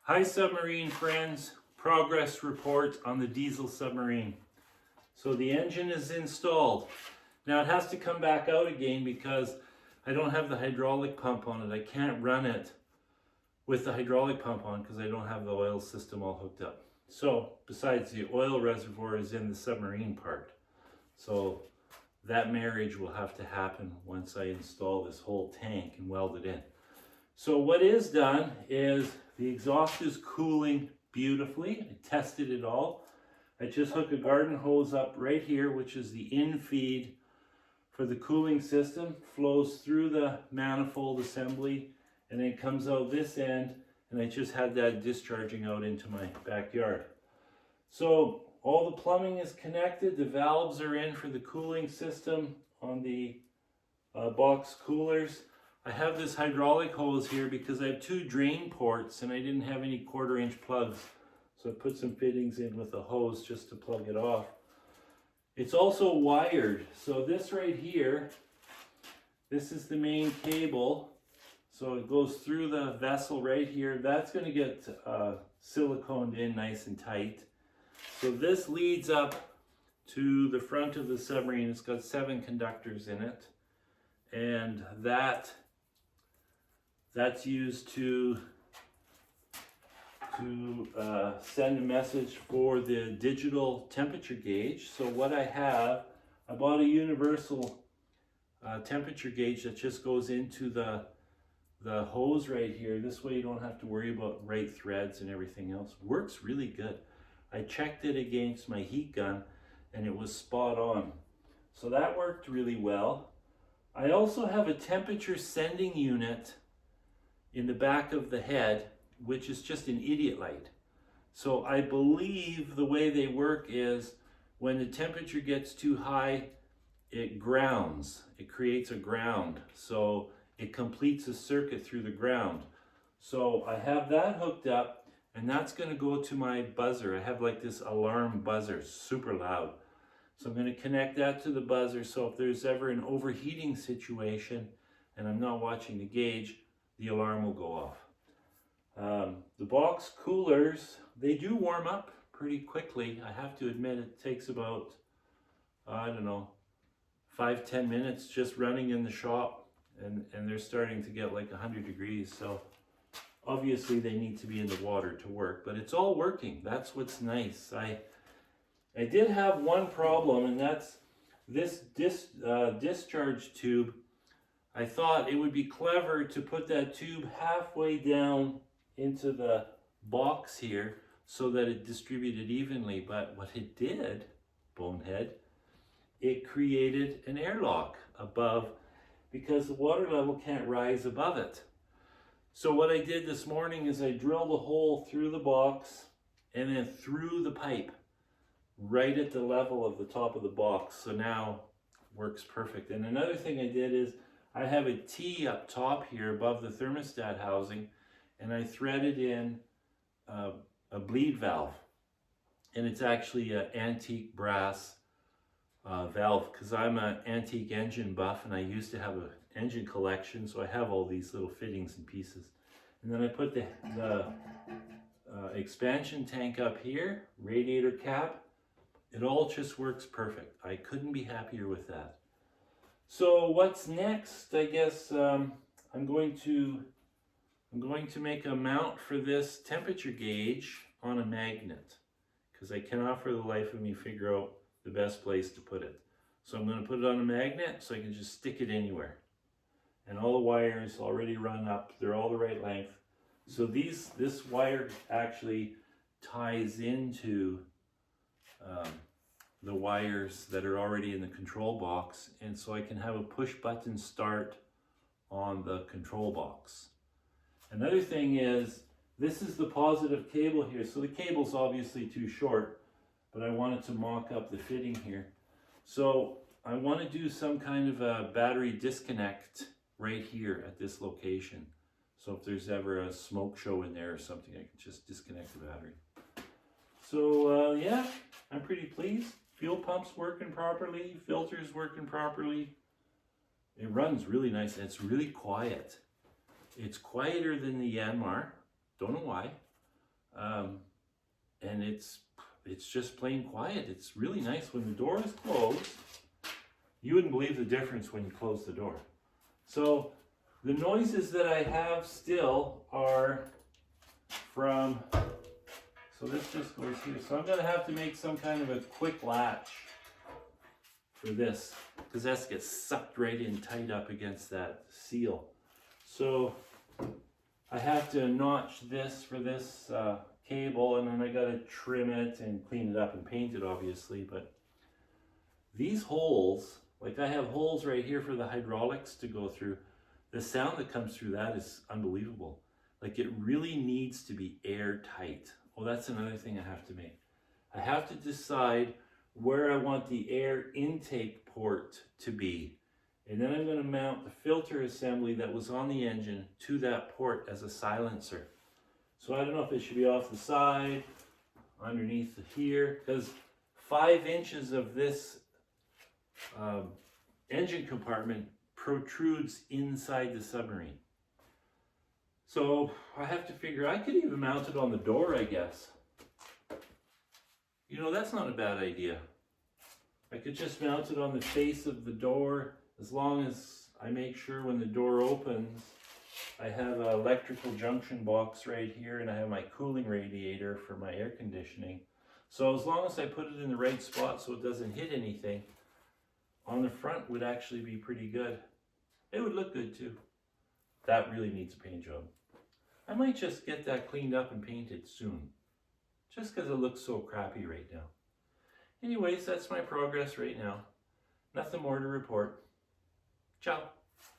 Hi submarine friends, progress report on the diesel submarine. So the engine is installed. Now it has to come back out again because I don't have the hydraulic pump on it. I can't run it with the hydraulic pump on because I don't have the oil system all hooked up. So besides, the oil reservoir is in the submarine part. So that marriage will have to happen once I install this whole tank and weld it in. So what is done is the exhaust is cooling beautifully. I tested it all. I just hook a garden hose up right here, which is the in-feed for the cooling system, flows through the manifold assembly, and then comes out this end, and I just had that discharging out into my backyard. So all the plumbing is connected, the valves are in for the cooling system on the box coolers. I have this hydraulic hose here because I have two drain ports and I didn't have any 1/4 inch plugs. So I put some fittings in with a hose just to plug it off. It's also wired. So this right here, this is the main cable. So it goes through the vessel right here. That's going to get siliconed in nice and tight. So this leads up to the front of the submarine. It's got 7 conductors in it. And that's used to send a message for the digital temperature gauge. So what I bought a universal temperature gauge that just goes into the hose right here. This way you don't have to worry about right threads and everything else. Works really good. I checked it against my heat gun and it was spot on. So that worked really well. I also have a temperature sending unit in the back of the head, which is just an idiot light. So I believe the way they work is when the temperature gets too high, it grounds. It creates a ground. So it completes a circuit through the ground. So I have that hooked up, and that's going to go to my buzzer. I have like this alarm buzzer, super loud. So I'm going to connect that to the buzzer, so if there's ever an overheating situation and I'm not watching the gauge, the alarm will go off. The box coolers, they do warm up pretty quickly. I have to admit it takes about, I don't know, 5-10 minutes just running in the shop, and they're starting to get like 100 degrees. So obviously they need to be in the water to work, but it's all working. That's what's nice. I did have one problem, and that's this discharge tube. I thought it would be clever to put that tube halfway down into the box here so that it distributed evenly, but what it did, bonehead, it created an airlock above because the water level can't rise above it. So what I did this morning is I drilled a hole through the box and then through the pipe right at the level of the top of the box. So now works perfect. And another thing I did is I have a T up top here above the thermostat housing, and I threaded in a bleed valve. And it's actually an antique brass valve because I'm an antique engine buff and I used to have an engine collection, so I have all these little fittings and pieces. And then I put the expansion tank up here, radiator cap. It all just works perfect. I couldn't be happier with that. So what's next? I guess I'm going to make a mount for this temperature gauge on a magnet because I cannot for the life of me figure out the best place to put it. So I'm going to put it on a magnet so I can just stick it anywhere. And all the wires already run up. They're all the right length. So this wire actually ties into the wires that are already in the control box, and so I can have a push button start on the control box. Another thing is, this is the positive cable here. So the cable's obviously too short, but I wanted to mock up the fitting here. So I want to do some kind of a battery disconnect right here at this location. So if there's ever a smoke show in there or something, I can just disconnect the battery. So yeah, I'm pretty pleased. Fuel pump's working properly, filter's working properly. It runs really nice, and it's really quiet. It's quieter than the Yanmar, don't know why. And it's just plain quiet. It's really nice when the door is closed. You wouldn't believe the difference when you close the door. So the noises that I have still are from, so this just goes here. So I'm going to have to make some kind of a quick latch for this, because that gets sucked right in tight up against that seal. So I have to notch this for this cable, and then I got to trim it and clean it up and paint it, obviously. But these holes, like I have holes right here for the hydraulics to go through. The sound that comes through that is unbelievable. Like, it really needs to be airtight. Well, that's another thing I have to make. I have to decide where I want the air intake port to be. And then I'm going to mount the filter assembly that was on the engine to that port as a silencer. So I don't know if it should be off the side, underneath here, because 5 inches of this engine compartment protrudes inside the submarine. So I have to figure, I could even mount it on the door, I guess. You know, that's not a bad idea. I could just mount it on the face of the door, as long as I make sure when the door opens, I have an electrical junction box right here, and I have my cooling radiator for my air conditioning. So as long as I put it in the right spot so it doesn't hit anything, on the front would actually be pretty good. It would look good too. That really needs a paint job. I might just get that cleaned up and painted soon, just because it looks so crappy right now. Anyways, that's my progress right now. Nothing more to report. Ciao.